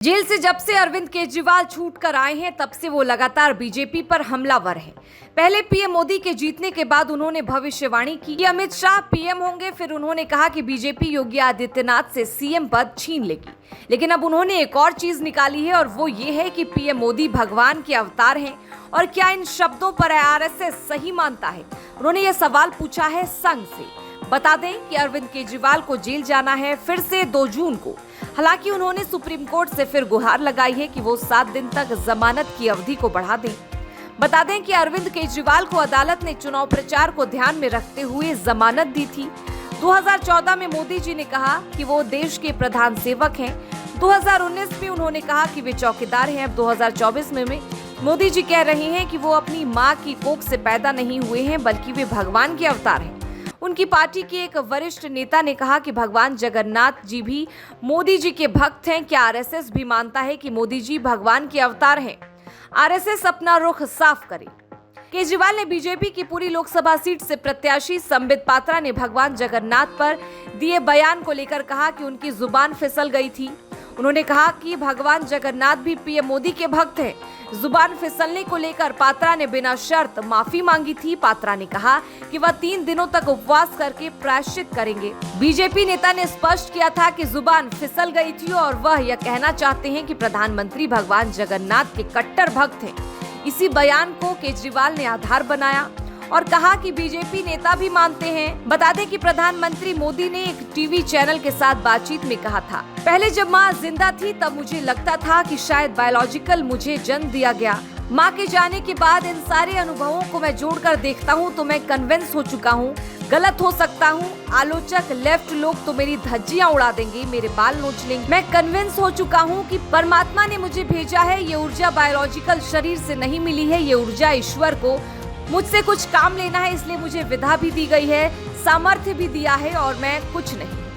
Jail से जब से अरविंद केजरीवाल छूट कर आए हैं तब से वो लगातार बीजेपी पर हमलावर हैं। पहले पीएम मोदी के जीतने के बाद उन्होंने भविष्यवाणी की कि अमित शाह पीएम होंगे। फिर उन्होंने कहा कि बीजेपी योगी आदित्यनाथ से सीएम पद छीन लेगी। लेकिन अब उन्होंने एक और चीज निकाली है और वो ये है कि पीएम मोदी भगवान के अवतार हैं। और क्या इन शब्दों पर आरएसएस सही मानता है? उन्होंने ये सवाल पूछा है संघ से। बता दें कि अरविंद केजरीवाल को जेल जाना है फिर से 2 जून को। हालांकि उन्होंने सुप्रीम कोर्ट से फिर गुहार लगाई है कि वो 7 दिन तक जमानत की अवधि को बढ़ा दें। बता दें कि अरविंद केजरीवाल को अदालत ने चुनाव प्रचार को ध्यान में रखते हुए जमानत दी थी। 2014 में मोदी जी ने कहा कि वो देश के प्रधान सेवक हैं। 2019 में उन्होंने कहा कि वे चौकीदार हैं। अब 2024 में मोदी जी कह रहे हैं कि वो अपनी मां की कोख से पैदा नहीं हुए हैं बल्कि वे भगवान के अवतार हैं। उनकी पार्टी के एक वरिष्ठ नेता ने कहा कि भगवान जगन्नाथ जी भी मोदी जी के भक्त हैं। क्या आरएसएस भी मानता है कि मोदी जी भगवान के अवतार हैं? आरएसएस अपना रुख साफ करे। केजरीवाल ने बीजेपी की पूरी लोकसभा सीट से प्रत्याशी संबित पात्रा ने भगवान जगन्नाथ पर दिए बयान को लेकर कहा कि उनकी जुबान फिसल गई थी। उन्होंने कहा कि भगवान जगन्नाथ भी पीएम मोदी के भक्त हैं। जुबान फिसलने को लेकर पात्रा ने बिना शर्त माफी मांगी थी। पात्रा ने कहा कि वह 3 दिनों तक उपवास करके प्रायश्चित करेंगे। बीजेपी नेता ने स्पष्ट किया था कि जुबान फिसल गई थी और वह यह कहना चाहते हैं कि प्रधानमंत्री भगवान जगन्नाथ के कट्टर भक्त हैं। इसी बयान को केजरीवाल ने आधार बनाया और कहा कि बीजेपी नेता भी मानते हैं। बता दें कि प्रधानमंत्री मोदी ने एक टीवी चैनल के साथ बातचीत में कहा था, पहले जब माँ जिंदा थी तब मुझे लगता था कि शायद बायोलॉजिकल मुझे जन्म दिया गया। माँ के जाने के बाद इन सारे अनुभवों को मैं जोड़कर देखता हूँ तो मैं कन्विंस हो चुका हूँ। गलत हो सकता हूँ, आलोचक लेफ्ट लोग तो मेरी धज्जियां उड़ा देंगे, मेरे बाल नोच लेंगे। मैं कन्विंस हो चुका हूँ कि परमात्मा ने मुझे भेजा है। ये ऊर्जा बायोलॉजिकल शरीर से नहीं मिली है, ये ऊर्जा ईश्वर को मुझसे कुछ काम लेना है, इसलिए मुझे विधा भी दी गई है, सामर्थ्य भी दिया है और मैं कुछ नहीं।